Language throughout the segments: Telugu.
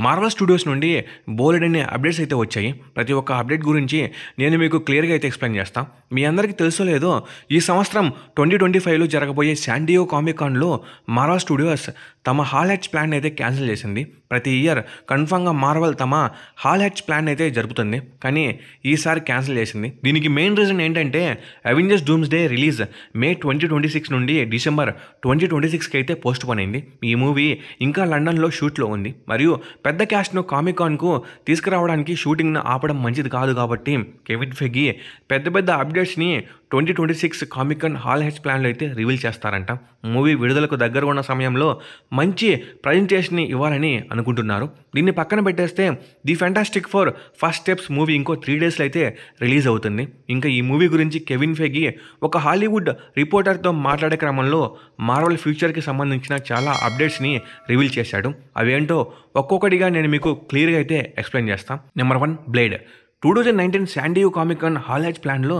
మార్వెల్ స్టూడియోస్ నుండి బోలెడన్ని అప్డేట్స్ అయితే వచ్చాయి. ప్రతి ఒక్క అప్డేట్ గురించి నేను మీకు క్లియర్గా అయితే ఎక్స్ప్లెయిన్ చేస్తాను. మీ అందరికీ తెలుసో లేదో, ఈ సంవత్సరం 2025లో జరగబోయే శాండియో కామిక్ కాన్లో మార్వెల్ స్టూడియోస్ తమ హాల్ హ్యాచ్ ప్లాన్ అయితే క్యాన్సిల్ చేసింది. ప్రతి ఇయర్ కన్ఫామ్గా మార్వెల్ తమ హాల్ హ్యాచ్ ప్లాన్ అయితే జరుపుతుంది, కానీ ఈసారి క్యాన్సిల్ చేసింది. దీనికి మెయిన్ రీజన్ ఏంటంటే అవెంజర్స్ డూమ్స్డే రిలీజ్ మే 2026 నుండి డిసెంబర్ 2026కి అయితే పోస్ట్ పోన్ అయింది. ఈ మూవీ ఇంకా లండన్లో షూట్లో ఉంది, మరియు పెద్ద క్యాస్ట్ను కామిక్ కాన్కు తీసుకురావడానికి షూటింగ్ను ఆపడం మంచిది కాదు. కాబట్టి కెవిన్ ఫెగీ పెద్ద పెద్ద అప్డేట్స్ని 2026 కామిక్ కాన్ హాల్ హ్యాచ్ ప్లాన్లో అయితే రివీల్ చేస్తారంట. మూవీ విడుదలకు దగ్గర ఉన్న సమయంలో మంచి ప్రజెంటేషన్ని ఇవ్వాలని అనుకుంటున్నారు. దీన్ని పక్కన పెట్టేస్తే the Fantastic Four first steps movie ఇంకో 3 డేస్లో అయితే రిలీజ్ అవుతుంది. ఇంకా ఈ మూవీ గురించి కెవిన్ ఫెగీ ఒక హాలీవుడ్ రిపోర్టర్తో మాట్లాడే క్రమంలో మార్వెల్ ఫ్యూచర్కి సంబంధించిన చాలా అప్డేట్స్ని రివీల్ చేశాడు. అవేంటో ఒక్కొక్కటిగా నేను మీకు క్లియర్గా అయితే ఎక్స్ప్లెయిన్ చేస్తాను. Number 1, blade. 2019 శాండియో కామిక్ కాన్ హాల్ హ్యాచ్ ప్లాన్లో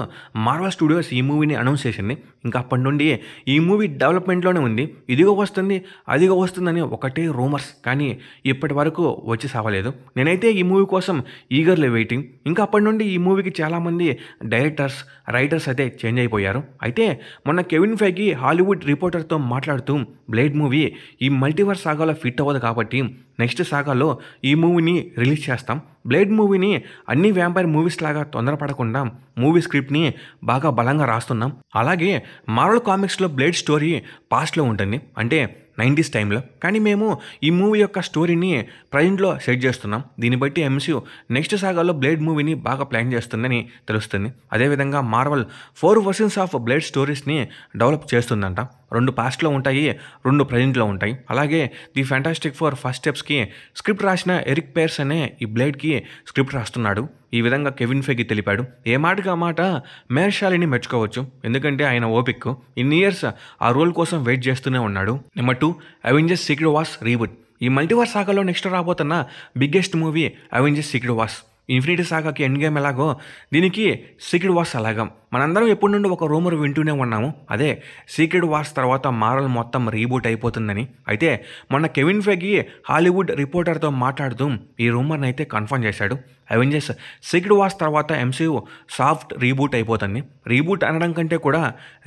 మార్వెల్ స్టూడియోస్ ఈ మూవీని అనౌన్స్ చేసింది. ఇంకా అప్పటి నుండి ఈ మూవీ డెవలప్మెంట్లోనే ఉంది. ఇదిగో వస్తుంది, అదిగో వస్తుందని ఒకటే రూమర్స్, కానీ ఇప్పటి వరకు వచ్చి సావలేదు. నేనైతే ఈ మూవీ కోసం ఈగర్లీ వెయిటింగ్. ఇంకా అప్పటి నుండి ఈ మూవీకి చాలామంది డైరెక్టర్స్, రైటర్స్ అయితే చేంజ్ అయిపోయారు. అయితే మొన్న కెవిన్ ఫెగీ హాలీవుడ్ రిపోర్టర్తో మాట్లాడుతూ బ్లేడ్ మూవీ ఈ మల్టీవర్స్ సాగాలో ఫిట్ అవ్వదు, కాబట్టి నెక్స్ట్ సాగాలో ఈ మూవీని రిలీజ్ చేస్తాం. బ్లేడ్ మూవీని అన్ని వ్యాంపైర్ మూవీస్ లాగా తొందరపడకుండా మూవీ స్క్రిప్ట్ని బాగా బలంగా రాస్తున్నాం. అలాగే మార్వెల్ కామిక్స్లో బ్లేడ్ స్టోరీ పాస్ట్లో ఉంటుంది, అంటే 90s టైంలో. కానీ మేము ఈ మూవీ యొక్క స్టోరీని ప్రజెంట్లో సెట్ చేస్తున్నాం. దీన్ని బట్టి ఎంసీయూ నెక్స్ట్ సాగాలో బ్లేడ్ మూవీని బాగా ప్లాన్ చేస్తుందని తెలుస్తుంది. అదేవిధంగా మార్వెల్ 4 వర్షన్స్ ఆఫ్ బ్లేడ్ స్టోరీస్ని డెవలప్ చేస్తుందంట. 2 పాస్ట్లో ఉంటాయి, 2 ప్రజెంట్లో ఉంటాయి. అలాగే ది ఫ్యాంటాస్టిక్ ఫోర్ ఫస్ట్ స్టెప్స్కి స్క్రిప్ట్ రాసిన ఎరిక్ పేర్స్ అనే ఈ బ్లేడ్కి స్క్రిప్ట్ రాస్తున్నాడు. ఈ విధంగా కెవిన్ ఫెగీ తెలిపాడు. ఏ మాటకి ఆ మాట మేర్షాలిని మెచ్చుకోవచ్చు, ఎందుకంటే ఆయన ఓపిక్. ఇన్ని ఇయర్స్ ఆ రోల్ కోసం వెయిట్ చేస్తూనే ఉన్నాడు. Number 2, Avengers Secret Wars reboot. ఈ మల్టీవర్స్ సాగాలో నెక్స్ట్ రాబోతున్న biggest movie Avengers Secret Wars. Infinity సాగాకి ఎండ్ గేమ్ ఎలాగో దీనికి సీక్రెట్ వార్స్ అలాగా. మనందరం ఎప్పటి నుండి ఒక రూమర్ వింటూనే ఉన్నాము, అదే సీక్రెట్ వార్స్ తర్వాత మార్వెల్ మొత్తం రీబూట్ అయిపోతుందని. అయితే మొన్న కెవిన్ ఫెగీ హాలీవుడ్ రిపోర్టర్తో మాట్లాడుతూ ఈ రూమర్ని అయితే కన్ఫర్మ్ చేశాడు. అవెంజర్స్ సీక్రెట్ వార్స్ తర్వాత ఎంసీయూ సాఫ్ట్ రీబూట్ అయిపోతుంది. రీబూట్ అనడం కంటే కూడా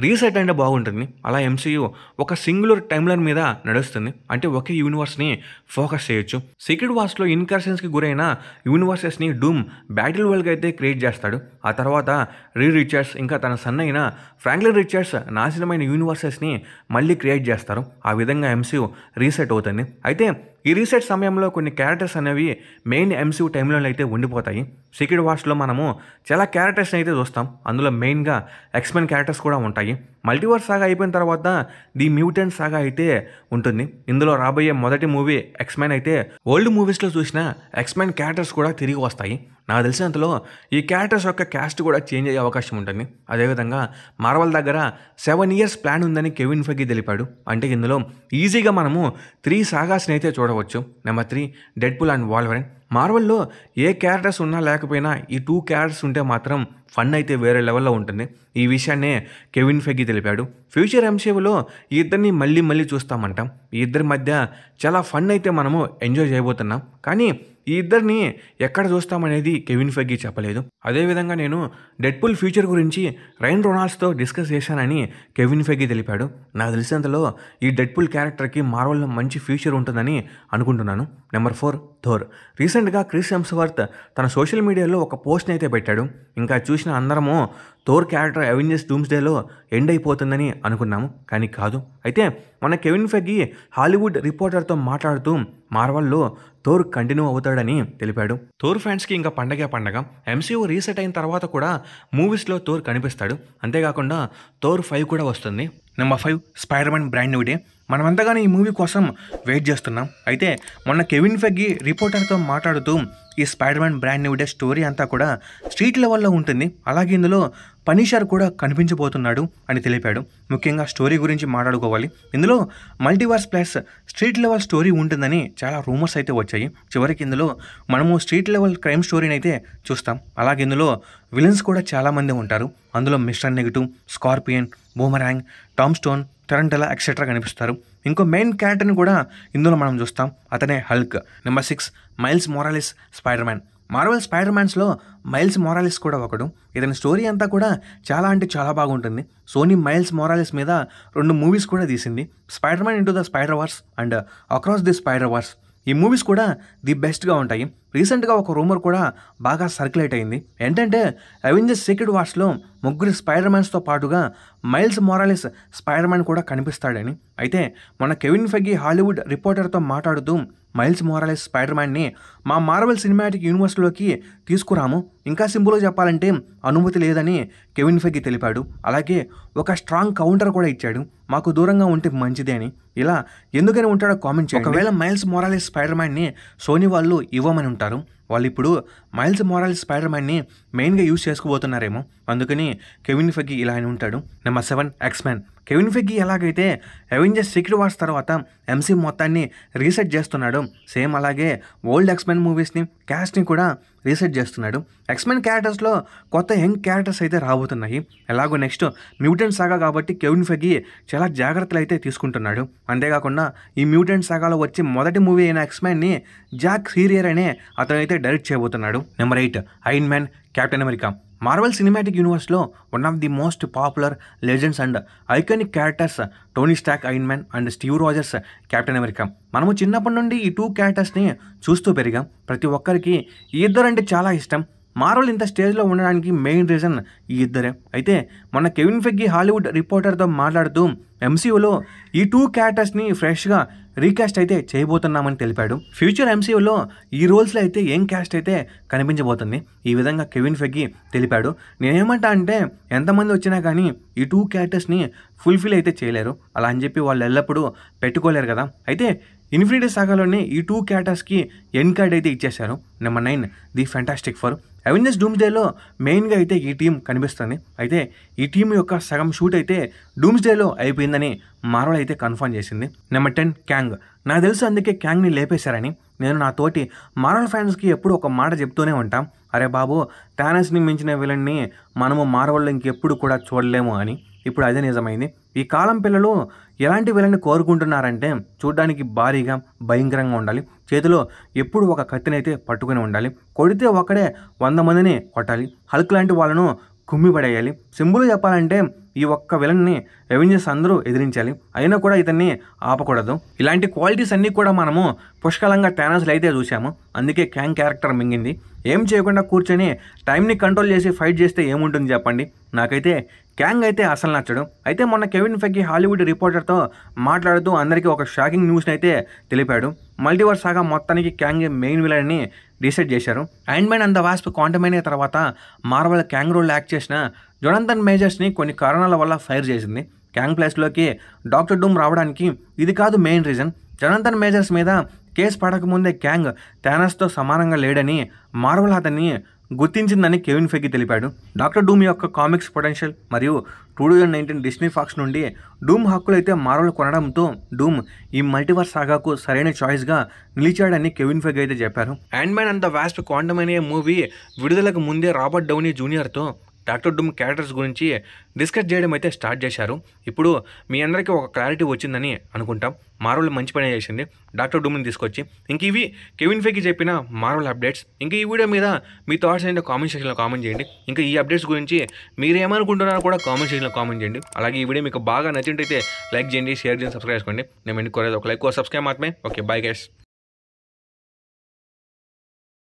రీసెట్ అంటే బాగుంటుంది. అలా ఎంసీయూ ఒక సింగులర్ టైమ్లైన్ మీద నడుస్తుంది, అంటే ఒకే యూనివర్స్ని ఫోకస్ చేయొచ్చు. సీక్రెట్ వార్స్లో ఇన్కర్షన్స్కి గురైన యూనివర్సెస్ని డూమ్ బ్యాటిల్ వరల్డ్గా అయితే క్రియేట్ చేస్తాడు. ఆ తర్వాత రిచర్డ్స్ ఇంకా తన సన్ అయిన ఫ్రాంక్లిన్ రిచర్డ్స్ నాశనమైన యూనివర్సెస్ని మళ్ళీ క్రియేట్ చేస్తారు. ఆ విధంగా ఎంసీయూ రీసెట్ అవుతుంది. అయితే ఈ రీసెట్ సమయంలో కొన్ని క్యారెక్టర్స్ అనేవి మెయిన్ ఎంసీయూ టైంలో అయితే ఉండిపోతాయి. సీక్రెట్ వార్స్లో మనము చాలా క్యారెక్టర్స్ని అయితే చూస్తాం. అందులో మెయిన్గా ఎక్స్మెన్ క్యారెక్టర్స్ కూడా ఉంటాయి. మల్టీవర్స్ సాగా అయిపోయిన తర్వాత ది మ్యూటెంట్ సాగా అయితే ఉంటుంది. ఇందులో రాబోయే మొదటి మూవీ ఎక్స్మెన్ అయితే ఓల్డ్ మూవీస్లో చూసిన ఎక్స్మెన్ క్యారెక్టర్స్ కూడా తిరిగి వస్తాయి. నాకు తెలిసినంతలో ఈ క్యారెక్టర్స్ యొక్క క్యాస్ట్ కూడా చేంజ్ అయ్యే అవకాశం ఉంటుంది. అదేవిధంగా మార్వెల్ దగ్గర 7 ఇయర్స్ ప్లాన్ ఉందని కెవిన్ ఫెగీ తెలిపాడు. అంటే ఇందులో ఈజీగా మనము 3 సాగాస్ని అయితే చూడవచ్చు. Number 3, Deadpool and Wolverine. మార్వెల్లో ఏ క్యారెక్టర్స్ ఉన్నా లేకపోయినా ఈ 2 క్యారెక్టర్స్ ఉంటే మాత్రం ఫన్ అయితే వేరే లెవెల్లో ఉంటుంది. ఈ విషయాన్నే కెవిన్ ఫెగీ తెలిపాడు. ఫ్యూచర్ ఎంసీయూలో ఈ ఇద్దరిని మళ్ళీ చూస్తామంటాం. ఈ ఇద్దరి మధ్య చాలా ఫన్ అయితే మనము ఎంజాయ్ చేయబోతున్నాం. కానీ ఈ ఇద్దరిని ఎక్కడ చూస్తామనేది కెవిన్ ఫెగీ చెప్పలేదు. అదేవిధంగా నేను డెడ్పూల్ ఫ్యూచర్ గురించి రైన్ రొనాల్డ్స్తో డిస్కస్ చేశానని కెవిన్ ఫెగీ తెలిపాడు. నాకు తెలిసినంతలో ఈ డెడ్పూల్ క్యారెక్టర్కి మార్వెల్లో మంచి ఫ్యూచర్ ఉంటుందని అనుకుంటున్నాను. Number 4, Thor. రీసెంట్గా క్రిస్ హెమ్స్వర్త్ తన సోషల్ మీడియాలో ఒక పోస్ట్ని అయితే పెట్టాడు. ఇంకా చూసిన అందరము థోర్ క్యారెక్టర్ అవెంజర్స్ డూమ్స్డేలో ఎండ్ అయిపోతుందని అనుకున్నాము, కానీ కాదు. అయితే మన కెవిన్ ఫెగీ హాలీవుడ్ రిపోర్టర్తో మాట్లాడుతూ మార్వెల్లో థోర్ కంటిన్యూ అవుతాడని తెలిపాడు. థోర్ ఫ్యాన్స్కి ఇంకా పండగ. ఎంసీయూ రీసెట్ అయిన తర్వాత కూడా మూవీస్లో థోర్ కనిపిస్తాడు. అంతేకాకుండా థోర్ 5 కూడా వస్తుంది. Number 5, Spider Man brand new day. మనమంతగానే ఈ మూవీ కోసం వెయిట్ చేస్తున్నాం. అయితే మొన్న కెవిన్ ఫెగీ రిపోర్టర్తో మాట్లాడుతూ ఈ spider Man brand new day story అంతా కూడా స్ట్రీట్ లెవెల్లో ఉంటుంది. అలాగే ఇందులో పనిషర్ కూడా కనిపించబోతున్నాడు అని తెలిపాడు. ముఖ్యంగా స్టోరీ గురించి మాట్లాడుకోవాలి. ఇందులో multiverse plus street level story ఉంటుందని చాలా రూమర్స్ అయితే వచ్చాయి. చివరికి ఇందులో మనము స్ట్రీట్ లెవెల్ క్రైమ్ స్టోరీని అయితే చూస్తాం. అలాగే ఇందులో విలన్స్ కూడా చాలామంది ఉంటారు. అందులో Mister Negative, Scorpion, Boomerang, Tom Stone, Tarantula etcetera కనిపిస్తారు. ఇంకో మెయిన్ క్యారెక్టర్ని కూడా ఇందులో మనం చూస్తాం, అతనే Hulk. Number 6 Miles Morales Spider Man. Marvel Spider మ్యాన్స్లో మైల్స్ మొరాలిస్ కూడా ఒకడు. ఇతని స్టోరీ అంతా కూడా చాలా అంటే చాలా బాగుంటుంది. సోనీ మైల్స్ మొరాలిస్ మీద 2 మూవీస్ కూడా తీసింది, Spider Man into the Spider Verse and across the Spider Verse. ఈ మూవీస్ కూడా ది బెస్ట్గా ఉంటాయి. రీసెంట్గా ఒక రూమర్ కూడా బాగా సర్క్యులేట్ అయింది, ఏంటంటే అవెంజర్స్ సీక్రెట్ వార్స్లో 3 స్పైడర్ మ్యాన్స్తో పాటుగా మైల్స్ మొరాలిస్ స్పైడర్ మ్యాన్ కూడా కనిపిస్తాడని. అయితే మన కెవిన్ ఫెగ్గీ హాలీవుడ్ రిపోర్టర్తో మాట్లాడుతూ మైల్స్ మొరాలిస్ స్పైడర్ మ్యాన్ని మా మార్వెల్ సినిమాటిక్ యూనివర్స్లోకి తీసుకురాము, ఇంకా సింపుల్గా చెప్పాలంటే అనుమతి లేదని కెవిన్ ఫెగ్గీ తెలిపాడు. అలాగే ఒక స్ట్రాంగ్ కౌంటర్ కూడా ఇచ్చాడు, మాకు దూరంగా ఉంటే మంచిదే అని. ఇలా ఎందుకని ఉంటాడో కామెంట్ చేయండి. ఒకవేళ మైల్స్ మొరాలిస్ స్పైడర్ మ్యాన్ని సోనీ వాళ్ళు ఇవ్వమని ఉంటారు, వాళ్ళు ఇప్పుడు మైల్స్ మొరాలిస్ స్పైడర్ మ్యాన్ని మెయిన్గా యూజ్ చేసుకోబోతున్నారేమో, అందుకని కెవిన్ ఫెగ్గీ ఇలా అని ఉంటాడు. Number 7 X-Men. కెవిన్ ఫెగ్గీ ఎలాగైతే అవెంజర్స్ సీక్రెట్ వార్స్ తర్వాత ఎంసీ మొత్తాన్ని రీసెట్ చేస్తున్నాడు, సేమ్ అలాగే ఓల్డ్ ఎక్స్‌మెన్ మూవీస్ని క్యాస్ట్ని కూడా రీసెట్ చేస్తున్నాడు. ఎక్స్‌మెన్ క్యారెక్టర్స్లో కొత్త యంగ్ క్యారెక్టర్స్ అయితే రాబోతున్నాయి. ఎలాగో నెక్స్ట్ మ్యూటెంట్ సాగా కాబట్టి కెవిన్ ఫెగ్గీ చాలా జాగ్రత్తలు అయితే తీసుకుంటున్నాడు. అంతేకాకుండా ఈ మ్యూటెంట్ సాగాలో వచ్చి మొదటి మూవీ అయిన ఎక్స్‌మెన్ని జాక్ హీరియర్ అనే అతనైతే డైరెక్ట్ చేయబోతున్నాడు. Number 8 Iron Man Captain America. Marvel cinematic యూనివర్స్లో one of the most popular legends and iconic characters Tony Stark Iron Man and Steve Rogers Captain America. మనము చిన్నప్పటి నుండి ఈ 2 క్యారెక్టర్స్ని చూస్తూ పెరిగాం. ప్రతి ఒక్కరికి ఈ ఇద్దరంటే చాలా ఇష్టం. మార్వెల్ ఇంత స్టేజ్లో ఉండడానికి మెయిన్ రీజన్ ఈ ఇద్దరే. అయితే మొన్న కెవిన్ ఫెగ్గీ హాలీవుడ్ రిపోర్టర్తో మాట్లాడుతూ ఎంసీయూలో ఈ 2 క్యారెక్టర్స్ని ఫ్రెష్గా రీకాస్ట్ అయితే చేయబోతున్నామని తెలిపాడు. ఫ్యూచర్ ఎంసీయూలో ఈ రోల్స్లో అయితే ఏం క్యాస్ట్ అయితే కనిపించబోతుంది, ఈ విధంగా కెవిన్ ఫెగ్గీ తెలిపాడు. నేనేమంటా అంటే ఎంతమంది వచ్చినా కానీ ఈ 2 క్యారెక్టర్స్ని ఫుల్ఫిల్ అయితే చేయలేరు, అలా అని చెప్పి వాళ్ళు ఎల్లప్పుడూ పెట్టుకోలేరు కదా. అయితే ఇన్ఫినిటీ సాగాలోనే ఈ 2 క్యారెక్టర్స్కి ఎండ్ కార్డ్ అయితే ఇచ్చేశారు. Number 9 the Fantastic Four. Avengers డూమ్స్డేలో మెయిన్గా అయితే ఈ టీం కనిపిస్తుంది. అయితే ఈ టీం యొక్క సగం షూట్ అయితే డూమ్స్డేలో అయిపోయిందని మార్వెల్ అయితే కన్ఫర్మ్ చేసింది. Number 10 Kang. నాకు తెలుసు అందుకే క్యాంగ్ని లేపేశారని. నేను నా తోటి మార్వెల్ ఫ్యాన్స్కి ఎప్పుడు ఒక మాట చెప్తూనే ఉంటాం, అరే బాబు థానస్ని మించిన విలన్ని మనము మార్వెల్లో ఇంకెప్పుడు కూడా చూడలేము అని. ఇప్పుడు అదే నిజమైంది. ఈ కాలం పిల్లలు ఎలాంటి విలన్ని కోరుకుంటున్నారంటే చూడ్డానికి భారీగా భయంకరంగా ఉండాలి, చేతిలో ఎప్పుడు ఒక కత్తినైతే పట్టుకుని ఉండాలి, కొడితే ఒకడే 100 మందిని కొట్టాలి, హల్క్ లాంటి వాళ్ళను కుమ్మి పడేయాలి. సింపుల్గా చెప్పాలంటే ఈ ఒక్క విలన్ని అవెంజర్స్ అందరూ ఎదిరించాలి, అయినా కూడా ఇతన్ని ఆపకూడదు. ఇలాంటి క్వాలిటీస్ అన్నీ కూడా మనము పుష్కలంగా థానస్లో అయితే చూసాము. అందుకే క్యాంగ్ క్యారెక్టర్ మింగింది. ఏం చేయకుండా కూర్చొని టైంని కంట్రోల్ చేసి ఫైట్ చేస్తే ఏముంటుంది చెప్పండి. నాకైతే క్యాంగ్ అయితే అసలు నచ్చడు. అయితే మొన్న కెవిన్ ఫెగ్గీ హాలీవుడ్ రిపోర్టర్తో మాట్లాడుతూ అందరికీ ఒక షాకింగ్ న్యూస్ని అయితే తెలిపాడు. మల్టీవర్స్ సాగా మొత్తానికి క్యాంగ్ మెయిన్ విలన్ని డిసైడ్ చేశారు. Iron Man and the Wasp Quantumania తర్వాత మార్వెల్ క్యాంగ్ రోల్ యాక్ట్ చేసిన జొనాథన్ మేజర్స్ని కొన్ని కారణాల వల్ల ఫైర్ చేసింది. క్యాంగ్ ప్లేస్లోకి డాక్టర్ డూమ్ రావడానికి ఇది కాదు మెయిన్ రీజన్. జొనాథన్ మేజర్స్ మీద కేసు పడకముందే క్యాంగ్ థానస్తో సమానంగా లేడని మార్వెల్ అతన్ని గుర్తించిందని కెవిన్ ఫెగ్గీ తెలిపాడు. డాక్టర్ డూమ్ యొక్క కామిక్స్ పొటెన్షియల్ మరియు 2019 డిస్నీ ఫాక్స్ నుండి డూమ్ హక్కులు అయితే మార్వెల్ కొనడంతో డూమ్ ఈ మల్టీవర్స్ సాగాకు సరైన చాయిస్గా నిలిచాడని కెవిన్ ఫెగ్గీ అయితే చెప్పారు. Iron Man and the Wasp Quantumania movie విడుదలకు ముందే రాబర్ట్ డౌనీ జూనియర్తో డాక్టర్ డూమ్ క్యారెక్టర్స్ గురించి డిస్కస్ చేయడం అయితే స్టార్ట్ చేశారు. ఇప్పుడు మీ అందరికీ ఒక క్లారిటీ వచ్చిందని అనుకుంటాం. మార్వెల్ మంచి పని చేసింది డాక్టర్ డూమ్ని తీసుకొచ్చి. ఇంక ఇవి కెవిన్ ఫెగ్గీ చెప్పిన మార్వెల్ అప్డేట్స్. ఇంకా ఈ వీడియో మీద మీ థాట్స్ ఏంటో కామెంట్ సెక్షన్లో కామెంట్ చేయండి. ఇంకా ఈ అప్డేట్స్ గురించి మీరు ఏమనుకుంటున్నారో కూడా కామెంట్ సెక్షన్లో కామెంట్ చేయండి. అలాగే ఈ వీడియో మీకు బాగా నచ్చినట్టయితే లైక్ చేయండి, షేర్ చేయండి, సబ్స్క్రైబ్ చేసుకోండి. నేను కోరేది ఒక లైక్ సబ్స్క్రైబ్ మాత్రమే. Okay, bye guys.